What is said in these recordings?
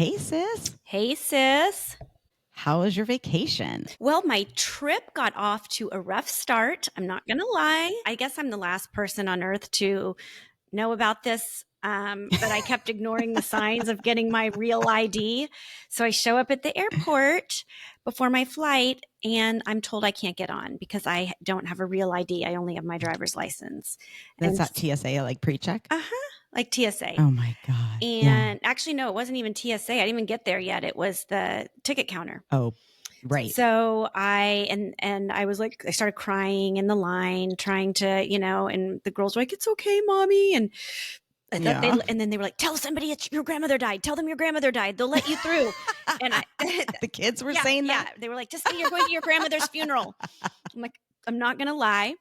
Hey, sis. Hey, sis. How was your vacation? Well, my trip got off to a rough start. I'm not going to lie. I guess I'm the last person on earth to know about this. But I kept ignoring the signs of getting my real ID. So I show up at the airport before my flight and I'm told I can't get on because I don't have a real ID. I only have my driver's license. That's And that TSA like pre-check? like TSA. Oh my God. And actually, no, it wasn't even TSA. I didn't even get there yet. It was the ticket counter. Oh, right. So I was like, I started crying in the line, trying to, and the girls were like, "It's okay, mommy." And I thought and then they were like, "Tell somebody your grandmother died. Tell them your grandmother died. They'll let you through." And the kids were saying that? Yeah. They were like, "Just say you're going to your grandmother's funeral." I'm like, I'm not going to lie.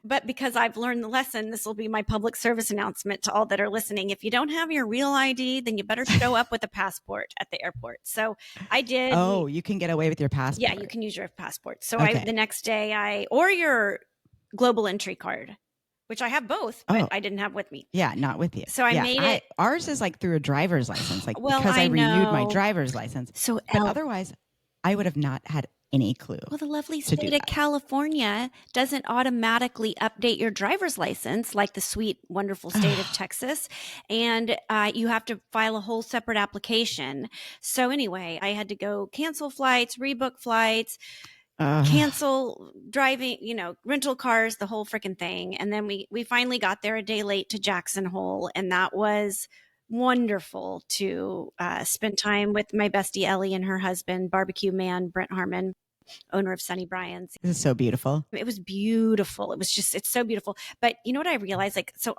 But because I've learned the lesson, this will be my public service announcement to all that are listening. If you don't have your real ID, then you better show up with a passport at the airport. So I did. Oh, you can get away with your passport. Yeah, you can use your passport. So the next day or your global entry card, which I have both, but I didn't have with me. Yeah, not with you. So I made it. Ours is like through a driver's license, like well, because I renewed my driver's license. So but otherwise, I would have not had any clue. Well, the lovely state of California doesn't automatically update your driver's license like the sweet, wonderful state of Texas. And you have to file a whole separate application. So anyway, I had to go cancel flights, rebook flights, cancel driving, rental cars, the whole freaking thing. And then we finally got there a day late to Jackson Hole. And that was wonderful to spend time with my bestie Ellie and her husband, barbecue man, Brent Harman, owner of Sunny Brian's. This is so beautiful. It was beautiful. It's so beautiful. But you know what I realized? Like, so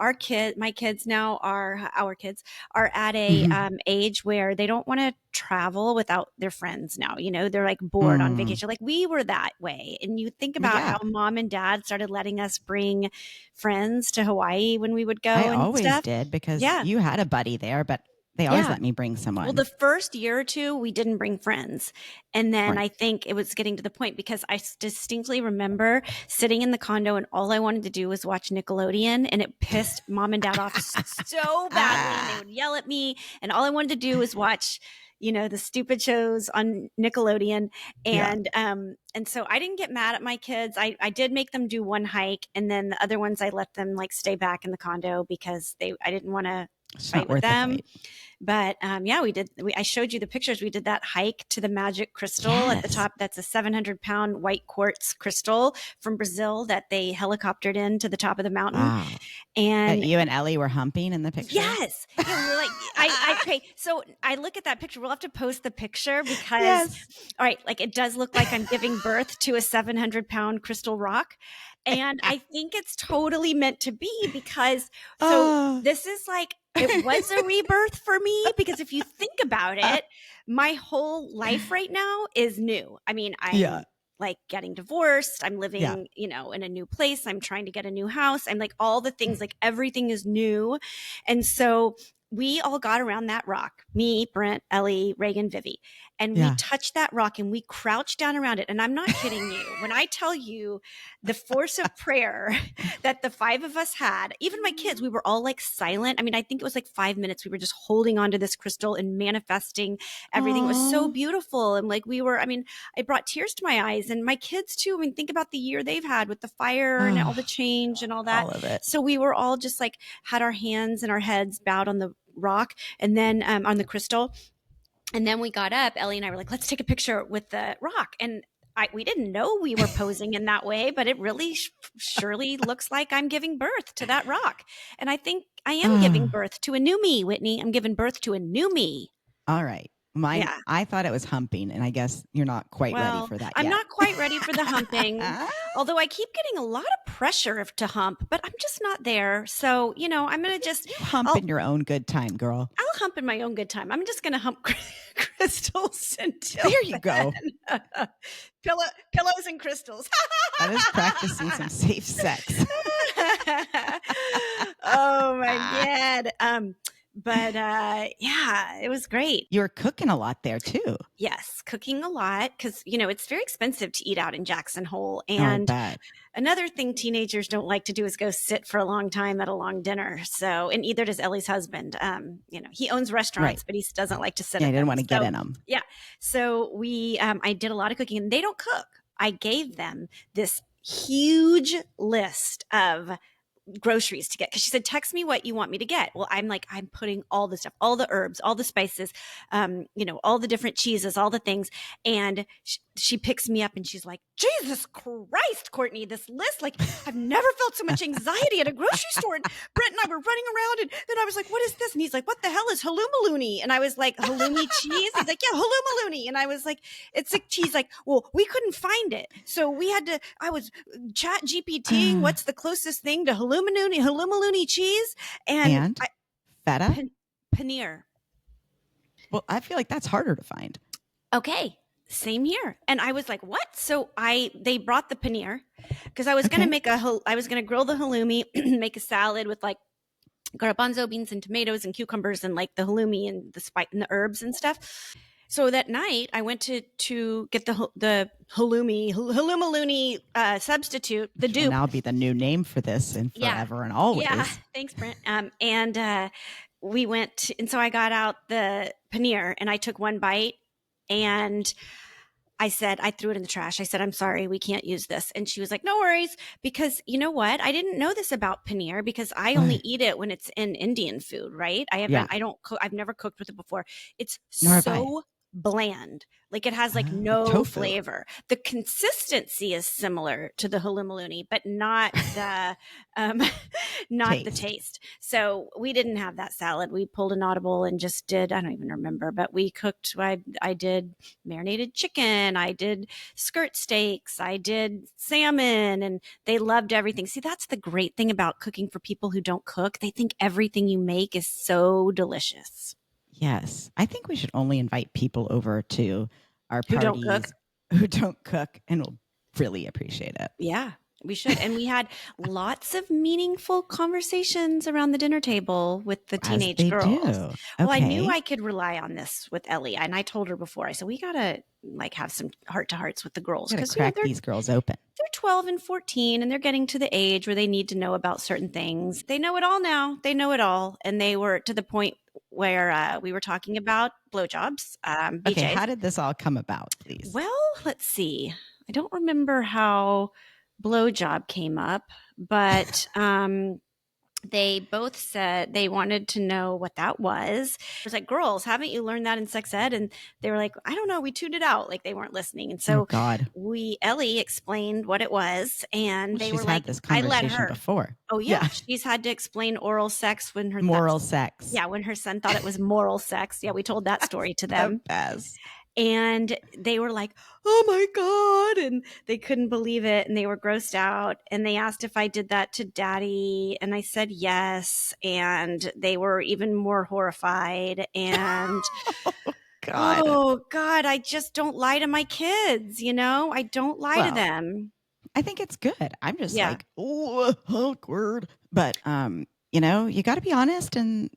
my kids now our kids are at a age where they don't want to travel without their friends now. They're like bored on vacation. Like we were that way. And you think about how mom and dad started letting us bring friends to Hawaii when we would go. I always did because you had a buddy there, but they always let me bring someone. Well, the first year or two, we didn't bring friends. And then I think it was getting to the point because I distinctly remember sitting in the condo and all I wanted to do was watch Nickelodeon, and it pissed mom and dad off so badly. And they would yell at me, and all I wanted to do was watch the stupid shows on Nickelodeon. And so I didn't get mad at my kids. I did make them do one hike, and then the other ones I let them like stay back in the condo because I didn't want to fight with them. But we did. I showed you the pictures. We did that hike to the magic crystal at the top. That's a 700-pound white quartz crystal from Brazil that they helicoptered in to the top of the mountain. Wow. And that you and Ellie were humping in the picture. Yes. Yeah, we were like, okay. So I look at that picture. We'll have to post the picture because, all right, like it does look like I'm giving birth to a 700-pound crystal rock. And I think it's totally meant to be because this is like, it was a rebirth for me because if you think about it, my whole life right now is new. I mean, I'm like getting divorced. I'm living, in a new place. I'm trying to get a new house. I'm like all the things, like everything is new. And so we all got around that rock, me, Brent, Ellie, Reagan, Vivi, and we touched that rock and we crouched down around it. And I'm not kidding you. When I tell you the force of prayer that the five of us had, even my kids, we were all like silent. I mean, I think it was like 5 minutes. We were just holding onto this crystal and manifesting everything. It was so beautiful. And like it brought tears to my eyes, and my kids too. I mean, think about the year they've had with the fire and all the change and all that. All of it. So we were all just like had our hands and our heads bowed on the rock and then on the crystal. And then we got up, Ellie and I were like, let's take a picture with the rock. And we didn't know we were posing in that way, but it really surely looks like I'm giving birth to that rock. And I think I am giving birth to a new me, Whitney. I'm giving birth to a new me. All right. I thought it was humping, and I guess you're not quite ready for that yet. I'm not quite ready for the humping, although I keep getting a lot of pressure to hump, but I'm just not there. So, I'm going to just hump in your own good time, girl. I'll hump in my own good time. I'm just going to hump crystals until there you go. Pillows and crystals. That is practicing some safe sex. Oh my God. But yeah, it was great. You were cooking a lot there too. Yes, cooking a lot because, it's very expensive to eat out in Jackson Hole. Oh, I And bet. another thing teenagers don't like to do is go sit for a long time at a long dinner. So, and either does Ellie's husband. He owns Right. restaurants, but he doesn't like to sit Yeah, I at didn't them. want to get in them. Yeah. So I did a lot of cooking and they don't cook. I gave them this huge list of groceries to get because she said, text me what you want me to get. Well, I'm putting all the stuff, all the herbs, all the spices, all the different cheeses, all the things. And she picks me up and she's like, Jesus Christ, Courtney, this list, like I've never felt so much anxiety at a grocery store. And Brent and I were running around and then I was like, what is this? And he's like, what the hell is halloumi? And I was like, halloumi cheese? He's like, yeah, halloumi. And I was like, it's a cheese. Like, well, we couldn't find it. So I was chat GPTing what's the closest thing to halloumi cheese And feta? Paneer. Well, I feel like that's harder to find. Okay. Same here. And I was like, what? So they brought the paneer because I was going to grill the halloumi, make a salad with like garbanzo beans and tomatoes and cucumbers and like the halloumi and the spice and the herbs and stuff. So that night I went to get the halloumi substitute, the dupe. Will now be the new name for this and forever and always. Yeah. Thanks, Brent. We went, and so I got out the paneer and I took one bite and I threw it in the trash. I said, I'm sorry, we can't use this. And she was like, no worries. Because you know what? I didn't know this about paneer because I only eat it when it's in Indian food, right? I've never cooked with it before. It's so bland. Like it has like no tofu flavor. The consistency is similar to the halloumi, but not the the taste. So we didn't have that salad. We pulled an audible and just did, I don't even remember, but we cooked. I did marinated chicken. I did skirt steaks. I did salmon, and they loved everything. See, that's the great thing about cooking for people who don't cook. They think everything you make is so delicious. Yes. I think we should only invite people over to our parties who don't cook and will really appreciate it. Yeah, we should. And we had lots of meaningful conversations around the dinner table with the teenage girls. Okay. Well, I knew I could rely on this with Ellie. And I told her before, I said, we got to like have some heart to hearts with the girls. Because crack these girls open. They're 12 and 14 and they're getting to the age where they need to know about certain things. They know it all now. They know it all. And they were to the point where we were talking about blowjobs. Okay, how did this all come about, please? Well, let's see. I don't remember how blowjob came up, but they both said they wanted to know what that was. It was like, girls, haven't you learned that in sex ed? And they were like, I don't know. We tuned it out. Like they weren't listening. And so Ellie explained what it was. And they were like, this conversation I let her before. Oh yeah. She's had to explain oral sex when her moral sex. Yeah. When her son thought it was moral sex. Yeah. We told that story to them. The best. And they were like, oh my God. And they couldn't believe it. And they were grossed out. And they asked if I did that to Daddy. And I said yes. And they were even more horrified. And oh God, I just don't lie to my kids. I don't lie to them. I think it's good. I'm just like, oh, awkward. But, you got to be honest, and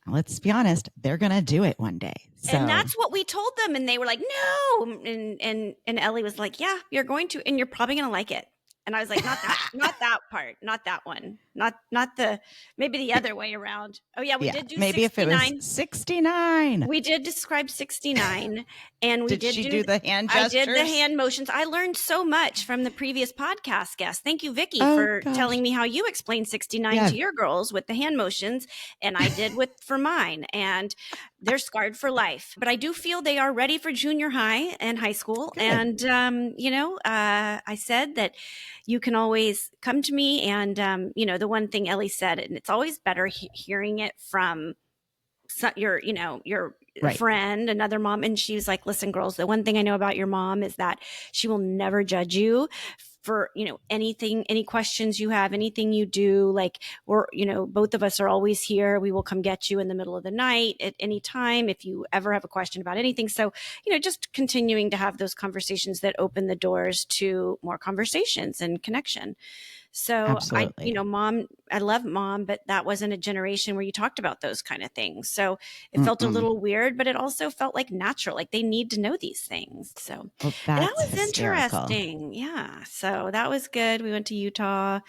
let's be honest, they're going to do it one day. So. And that's what we told them. And they were like, no. And Ellie was like, yeah, you're going to, and you're probably going to like it. And I was like, not that part, not that one, not maybe the other way around. Oh yeah, we did do maybe 69. If it was 69. We did describe 69, and we did she do the hand gestures? I did the hand motions. I learned so much from the previous podcast guest. Thank you, Vicky, for telling me how you explained 69 to your girls with the hand motions, and I did for mine, and they're scarred for life. But I do feel they are ready for junior high and high school. Good. And I said that you can always come to me, and the one thing Ellie said, and it's always better hearing it from your friend, another mom. And she's like, listen, girls, the one thing I know about your mom is that she will never judge you for, anything, any questions you have, anything you do. Like, both of us are always here. We will come get you in the middle of the night at any time if you ever have a question about anything. So, just continuing to have those conversations that open the doors to more conversations and connection. So Absolutely. mom, I love mom, but that wasn't a generation where you talked about those kind of things. So it felt a Mm-mm. little weird, but it also felt like natural. Like they need to know these things. So Well, that that's was hysterical. interesting. Yeah. So that was good. We went to Utah,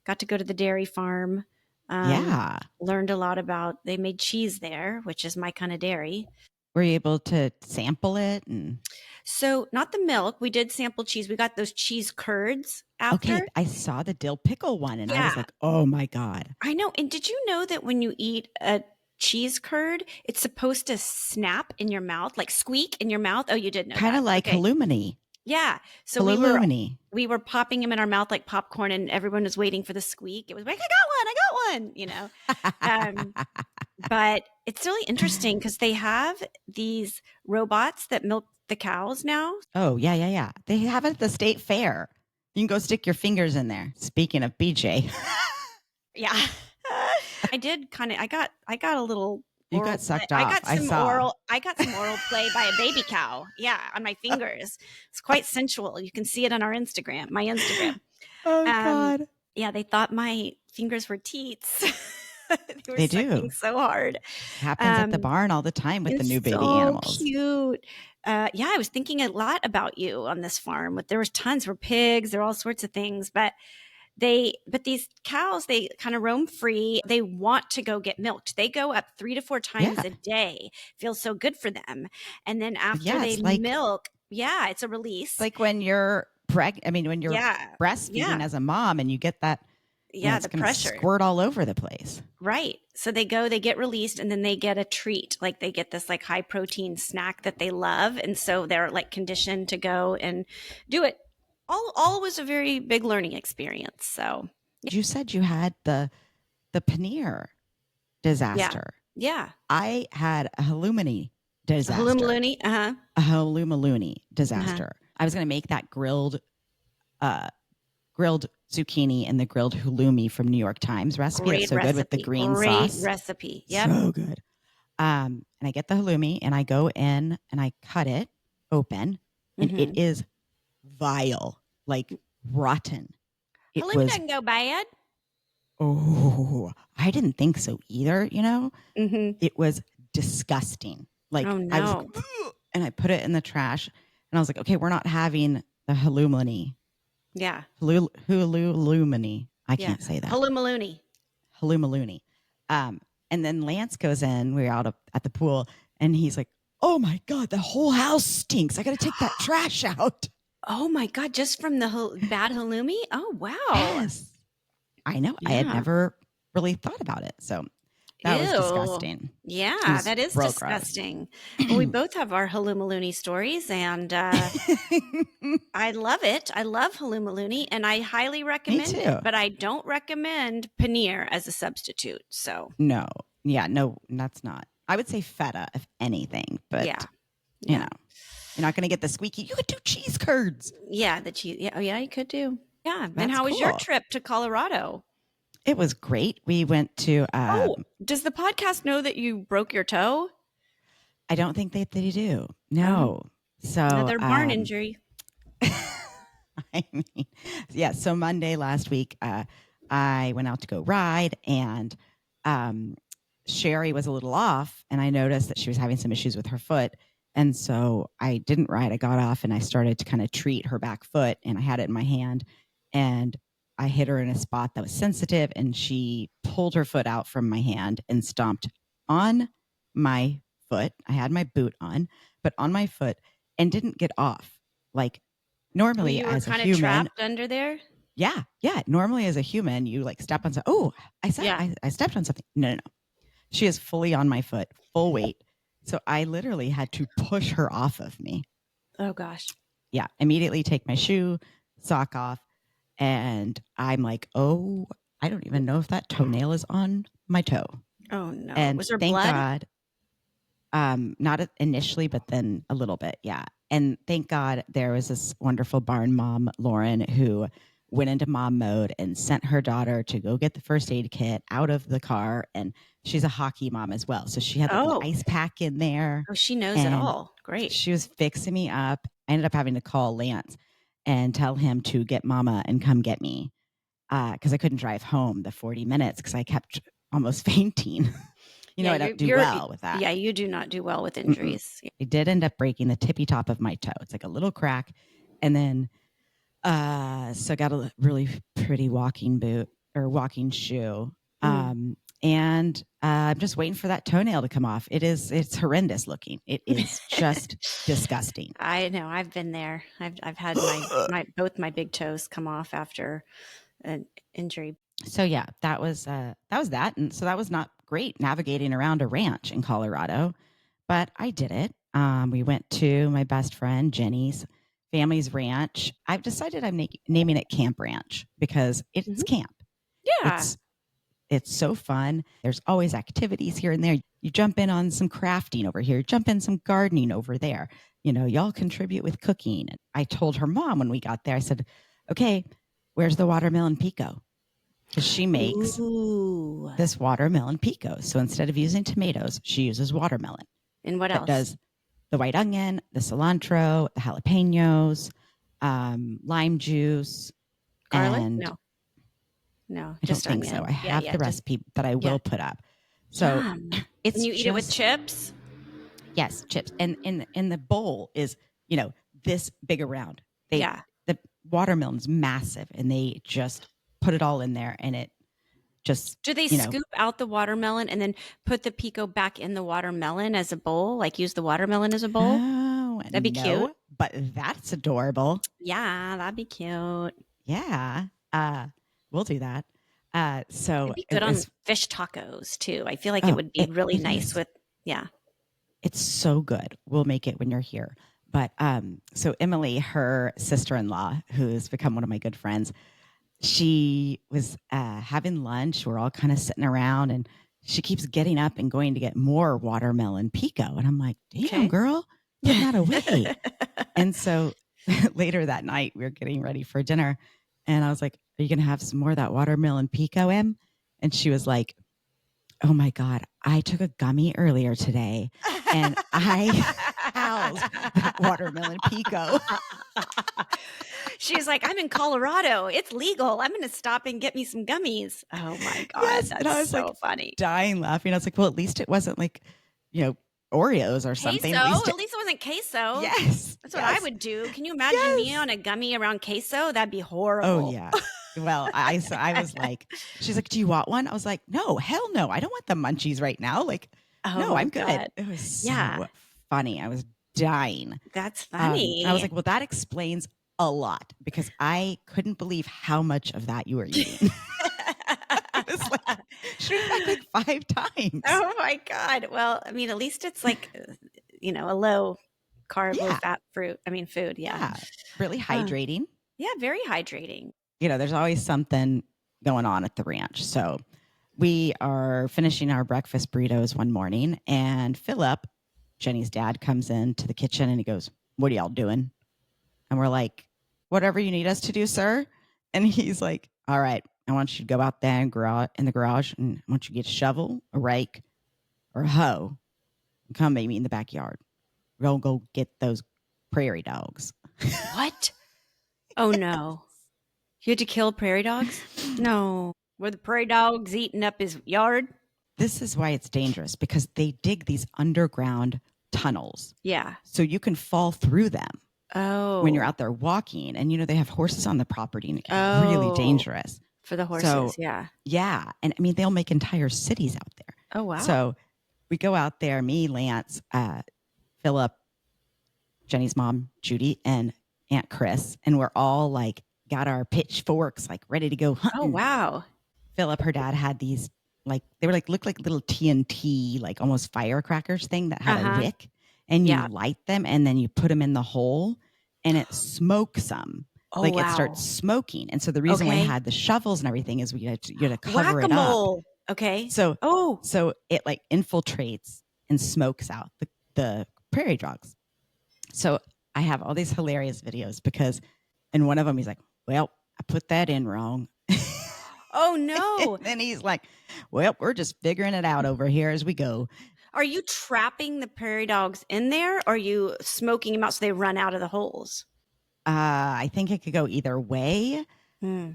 got to go to the dairy farm. Yeah. Learned a lot about, they made cheese there, which is my kind of dairy. Were you able to sample it? And So not the milk. We did sample cheese. We got those cheese curds okay, after. I saw the dill pickle one and I was Yeah. like, oh my God. I know. And did you know that when you eat a cheese curd, it's supposed to snap in your mouth, like squeak in your mouth? Oh, you did know Kind that. of like Okay. halloumi. Yeah. So Halloumi. we were popping them in our mouth like popcorn and everyone was waiting for the squeak. It was like, I got one, Um, but it's really interesting because they have these robots that milk the cows now. Oh, yeah, yeah, yeah. They have it at the state fair. You can go stick your fingers in there. Speaking of BJ, Yeah. I got a little you oral got play. sucked off. I saw. I got some oral play by a baby cow. Yeah, on my fingers. It's quite sensual. You can see it on our Instagram, my Instagram. Oh, Um, God. yeah, they thought my fingers were teats. They were They sucking do. so hard. Happens at the Um, barn all the time with the new it's baby so animals. cute. Yeah, I was thinking a lot about you on this farm. But there was tons. There were pigs. There were all sorts of things. But these cows, they kind of roam free. They want to go get milked. They go up 3 to 4 times Yeah. a day. Feels so good for them. And then after Yeah. they It's like, milk, yeah, it's a release. when you're when you're Yeah. breastfeeding Yeah. as a mom and you get that, Yeah, it's the going to pressure. squirt all over the place. Right. So they go, they get released, and then they get a treat. Like they get this like high protein snack that they love. And so they're like conditioned to go and do it. All was a very big learning experience. So You said you had the paneer yeah. disaster. Yeah. I had a halloumi disaster. Halloumi. Uh-huh. A halloumi Uh-huh. disaster. I was going to make that uh, grilled zucchini and the grilled halloumi from New York Times recipe. That's Great so good with the recipe. green Great sauce. recipe. Yep. So good. And I get the halloumi and I go in and I cut it open and it is vile, like rotten. It Halloumi was, doesn't go bad. oh, I didn't think so either, Mm-hmm. It was disgusting. Like Oh I was like, no. "Ugh," and I put it in the trash and I was like, okay, we're not having the halloumi. Yeah. Halloumi. I Yeah. can't say that. Halloumi. Halloumi. And then Lance goes in. We're out at the pool, and he's like, "Oh my God, the whole house stinks. I got to take that trash out." Oh my God. Just from the bad halloumi? Oh, wow. Yes, I know. I had Yeah. never really thought about it, so that was Ew. disgusting. It Yeah, was that is real disgusting. Well, we both have our halloumi stories, and I love it. I love halloumi, and I highly recommend too. it. But I don't recommend paneer as a substitute. So No, yeah, no, that's not. I would say feta, if anything, but yeah, you know, you're not going to get the squeaky. You could do cheese curds. yeah, the cheese. Yeah, oh yeah, you could do. Yeah. And That's how was your cool. trip to Colorado? It was great. We went to. Oh, does the podcast know that you broke your toe? I don't think they do. No. So Another barn injury. I mean, yeah. So Monday last week, I went out to go ride, and Sherrie was a little off, and I noticed that she was having some issues with her foot. And so I didn't ride. I got off and I started to kind of treat her back foot, and I had it in my hand, and I hit her in a spot that was sensitive, and she pulled her foot out from my hand and stomped on my foot. I had my boot on, but on my foot, and didn't get off. Like normally You were as a kind of human, trapped under there. yeah. Normally as a human, you like step on something. Oh, I stepped on something. No. She is fully on my foot, full weight. So I literally had to push her off of me. Oh gosh. Yeah. Immediately take my shoe, sock off. And I'm like, oh, I don't even know if that toenail is on my toe. Oh no. And Was there thank blood? God, not initially, but then a little bit. Yeah. And thank God there was this wonderful barn mom, Lauren, who went into mom mode and sent her daughter to go get the first aid kit out of the car. And she's a hockey mom as well. So she had like an ice pack in there. Oh, she knows it all. Great. She was fixing me up. I ended up having to call Lance and tell him to get mama and come get me. because I couldn't drive home the 40 minutes because I kept almost fainting. I don't do well with that. Yeah, you do not do well with Mm-mm. injuries. I did end up breaking the tippy top of my toe. It's like a little crack. And then, so I got a really pretty walking boot or walking shoe. And I'm just waiting for that toenail to come off. It's horrendous looking. It is just disgusting. I know. I've been there. I've had both my big toes come off after an injury. So yeah, that was that. And so that was not great navigating around a ranch in Colorado, but I did it. We went to my best friend Jenny's family's ranch. I've decided I'm naming it Camp Ranch because it's camp. Yeah. It's so fun. There's always activities here and there. You jump in on some crafting over here, jump in some gardening over there. Y'all contribute with cooking. And I told her mom when we got there, I said, okay, where's the watermelon pico? Because she makes this watermelon pico. So instead of using tomatoes, she uses watermelon. And what else? Does the white onion, the cilantro, the jalapenos, lime juice. Garlic? And No, I don't think so. I have the recipe that I will put up. So it's and you eat it with chips? Yes, chips. And in the bowl is, this big around. The watermelon's massive and they just put it all in there and it just do they scoop out the watermelon and then put the pico back in the watermelon as a bowl? Like use the watermelon as a bowl? Oh, that'd be cute. But that's adorable. Yeah, that'd be cute. Yeah. We'll do that. So it'd be good on fish tacos too. I feel like it would be really nice with It's so good. We'll make it when you're here. But so Emily, her sister-in-law, who's become one of my good friends, she was having lunch. We're all kind of sitting around and she keeps getting up and going to get more watermelon pico. And I'm like, damn, girl, put that away. And so later that night, we were getting ready for dinner. And I was like, are you going to have some more of that watermelon pico, Em? And she was like, oh my God, I took a gummy earlier today and I howled that watermelon pico. She's like, I'm in Colorado. It's legal. I'm going to stop and get me some gummies. Oh my God. That's so funny. Dying laughing. I was like, well, at least it wasn't like, Oreos or something. Queso? At least it wasn't queso. Yes. That's what I would do. Can you imagine me on a gummy around queso? That'd be horrible. Oh, yeah. Well, I was like, she's like, do you want one? I was like, no, hell no. I don't want the munchies right now. Like, no, I'm good. God. It was so funny. I was dying. That's funny. I was like, well, that explains a lot because I couldn't believe how much of that you were eating. I was like, she went back like 5 times. Oh my God. Well, I mean, at least it's like, a low carb, low fat food. Yeah. Really hydrating. Yeah. Very hydrating. There's always something going on at the ranch. So we are finishing our breakfast burritos one morning and Philip, Jenny's dad, comes into the kitchen and he goes, what are y'all doing? And we're like, whatever you need us to do, sir. And he's like, all right, I want you to go out there and in the garage and I want you to get a shovel, a rake, or a hoe and come meet me in the backyard. We're going to go get those prairie dogs. What? Oh, no. You had to kill prairie dogs? No. Were the prairie dogs eating up his yard? This is why it's dangerous because they dig these underground tunnels. Yeah. So you can fall through them. Oh. When you're out there walking and, they have horses on the property and it can be really dangerous. For the horses, yeah. Yeah. And they'll make entire cities out there. Oh, wow. So we go out there, me, Lance, Philip, Jenny's mom, Judy, and Aunt Chris. And we're all like, got our pitchforks, like ready to go hunting. Oh, wow. Philip, her dad had these, like, they were like, looked like little TNT, like almost firecrackers thing that had a wick. And you light them and then you put them in the hole and it smokes them. Oh, it starts smoking. And so the reason we had the shovels and everything is you had to cover it up. Okay. So it like infiltrates and smokes out the prairie dogs. So I have all these hilarious videos because in one of them he's like, well, I put that in wrong. Oh no. And then he's like, well, we're just figuring it out over here as we go. Are you trapping the prairie dogs in there or are you smoking them out so they run out of the holes? I think it could go either way.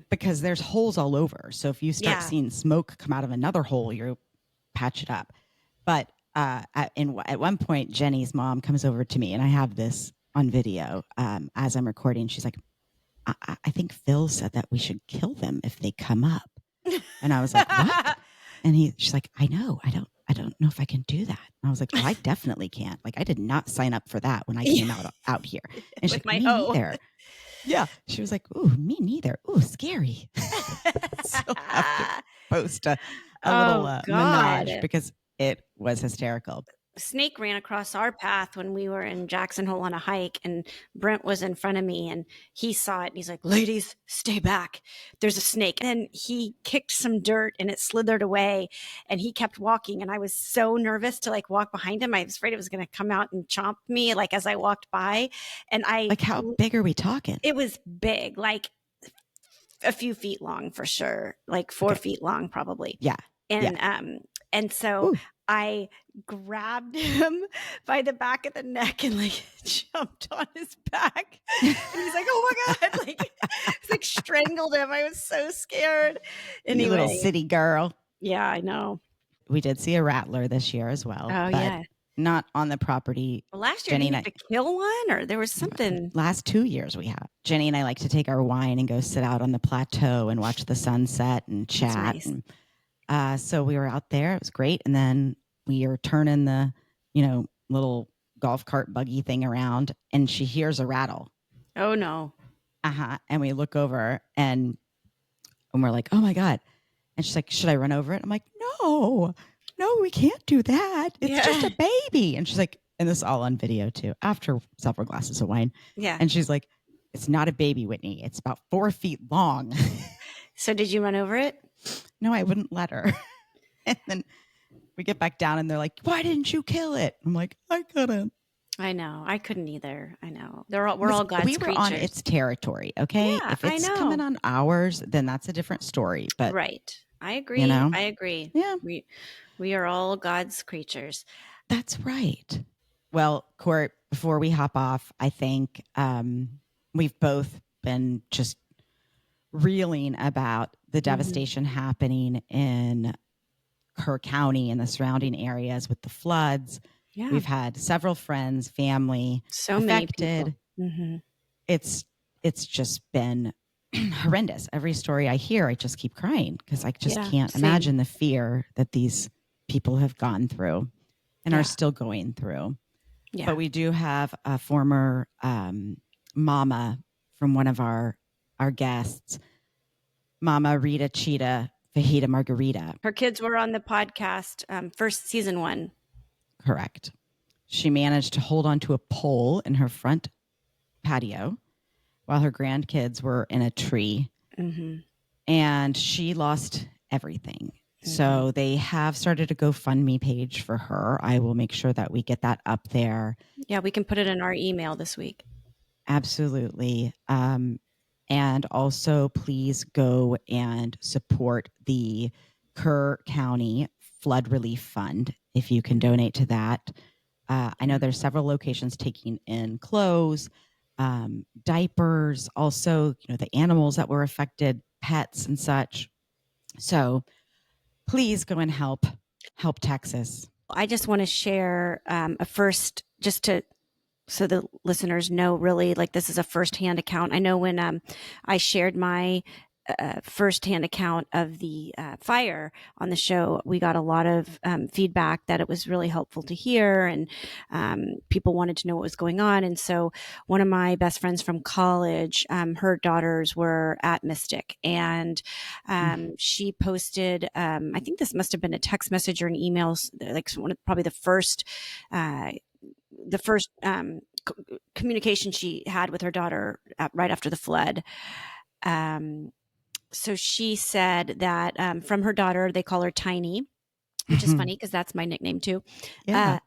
because there's holes all over. So if you start Yeah. seeing smoke come out of another hole, you patch it up. But at one point, Jenny's mom comes over to me, and I have this on video as I'm recording. She's like, I think Phil said that we should kill them if they come up. And I was like, what? And she's like, I know. I don't know if I can do that. And I was like, oh, I definitely can't. Like, I did not sign up for that when I came out here. And she's With like, my me hoe. neither. Yeah. She was like, ooh, me neither. Ooh, scary. So I'll have to post a little menage because it was hysterical. Snake ran across our path when we were in Jackson Hole on a hike, and Brent was in front of me, and he saw it, and he's like, ladies, stay back. There's a snake. And he kicked some dirt and it slithered away, and he kept walking. And I was so nervous to like walk behind him. I was afraid it was going to come out and chomp me like as I walked by. And like, how big are we talking? It was big, like a few feet long for sure, like 4 feet long probably. Yeah. And so I grabbed him by the back of the neck and like jumped on his back. And he's like, oh my God, like, it's like strangled him. I was so scared. Anyway. You little city girl. Yeah, I know. We did see a rattler this year as well. Oh, yeah. Not on the property. Well, last year, didn't you have to kill one, or there was something? Last 2 years we have. Jenny and I like to take our wine and go sit out on the plateau and watch the sunset and chat. That's nice. And so we were out there. It was great. And then we are turning the, little golf cart buggy thing around, and she hears a rattle. Oh, no. And we look over and we're like, oh my God. And she's like, should I run over it? I'm like, no, we can't do that. It's just a baby. And she's like, and this is all on video too, after several glasses of wine. Yeah. And she's like, it's not a baby, Whitney. It's about 4 feet long. So did you run over it? No, I wouldn't let her. And then we get back down and they're like, why didn't you kill it? I'm like, I couldn't. I know. I couldn't either. I know. We're all God's creatures. We were on its territory, okay? Yeah, if it's coming on ours, then that's a different story. But right. I agree. I agree. Yeah. We are all God's creatures. That's right. Well, Court, before we hop off, I think we've both been just reeling about the devastation happening in Kerr County and the surrounding areas with the floods. Yeah. We've had several friends, family affected. Many people. It's just been horrendous. Every story I hear, I just keep crying because I just can't imagine the fear that these people have gone through and are still going through. Yeah. But we do have a former mama from one of our guests, Mama Rita Cheetah Fajita Margarita. Her kids were on the podcast, first season 1. Correct. She managed to hold onto a pole in her front patio while her grandkids were in a tree. Mm-hmm. And she lost everything. Mm-hmm. So they have started a GoFundMe page for her. I will make sure that we get that up there. Yeah, we can put it in our email this week. Absolutely. And also, please go and support the Kerr County Flood Relief Fund if you can donate to that. I know there's several locations taking in clothes, diapers, also, the animals that were affected, pets and such. So please go and help Texas. I just want to share a first, so the listeners know, really, like, this is a firsthand account. I know when I shared my firsthand account of the fire on the show, we got a lot of feedback that it was really helpful to hear, and people wanted to know what was going on. And so one of my best friends from college, her daughters were at Mystic, and she posted, I think this must have been a text message or an email, like probably the first communication she had with her daughter right after the flood. So she said that from her daughter, they call her Tiny, which is funny because that's my nickname too. Yeah.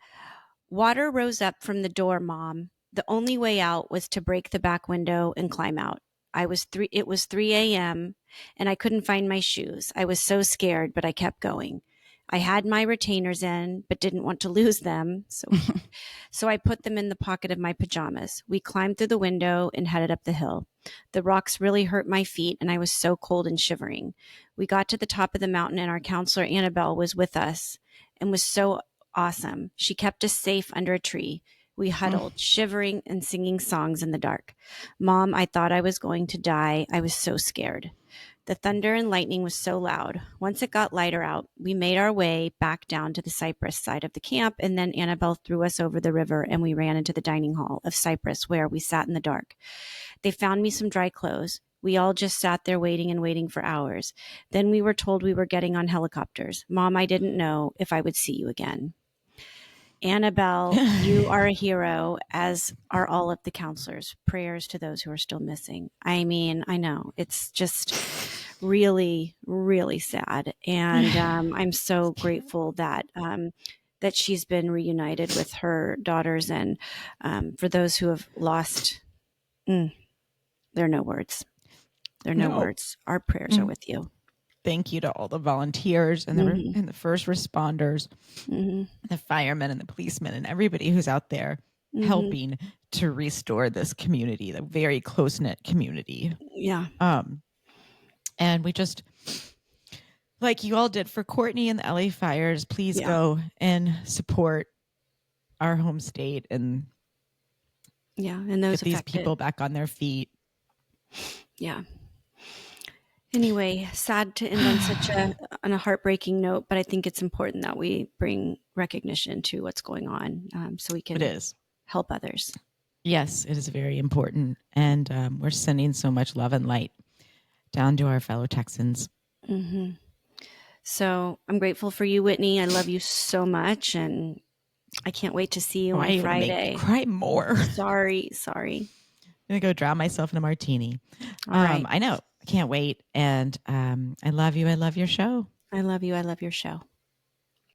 Water rose up from the door, Mom. The only way out was to break the back window and climb out. It was 3 a.m. and I couldn't find my shoes. I was so scared, but I kept going. I had my retainers in, but didn't want to lose them. So I put them in the pocket of my pajamas. We climbed through the window and headed up the hill. The rocks really hurt my feet, and I was so cold and shivering. We got to the top of the mountain, and our counselor, Annabelle, was with us and was so awesome. She kept us safe under a tree. We huddled, shivering and singing songs in the dark. Mom, I thought I was going to die. I was so scared. The thunder and lightning was so loud. Once it got lighter out, we made our way back down to the Cypress side of the camp, and then Annabelle threw us over the river, and we ran into the dining hall of Cypress, where we sat in the dark. They found me some dry clothes. We all just sat there waiting and waiting for hours. Then we were told we were getting on helicopters. Mom, I didn't know if I would see you again. Annabelle, you are a hero, as are all of the counselors. Prayers to those who are still missing. I mean, I know it's just really, really sad. And I'm so grateful that that she's been reunited with her daughters. And for those who have lost, there are no words. There are no words. Our prayers are with you. Thank you to all the volunteers and the first responders, the firemen and the policemen and everybody who's out there helping to restore this community, the very close-knit community. Yeah. And we just, like you all did for Courtney and the LA fires, please go and support our home state and and those get these affected. people back on their feet. Yeah. Anyway, sad to end on a heartbreaking note, but I think it's important that we bring recognition to what's going on, so we can help others. Yes, it is very important. And we're sending so much love and light down to our fellow Texans. So I'm grateful for you, Whitney. I love you so much, and I can't wait to see you on Friday. Cry more. Sorry. I'm gonna go drown myself in a martini. All right. I know. I can't wait. And I love you. I love your show. I love you. I love your show.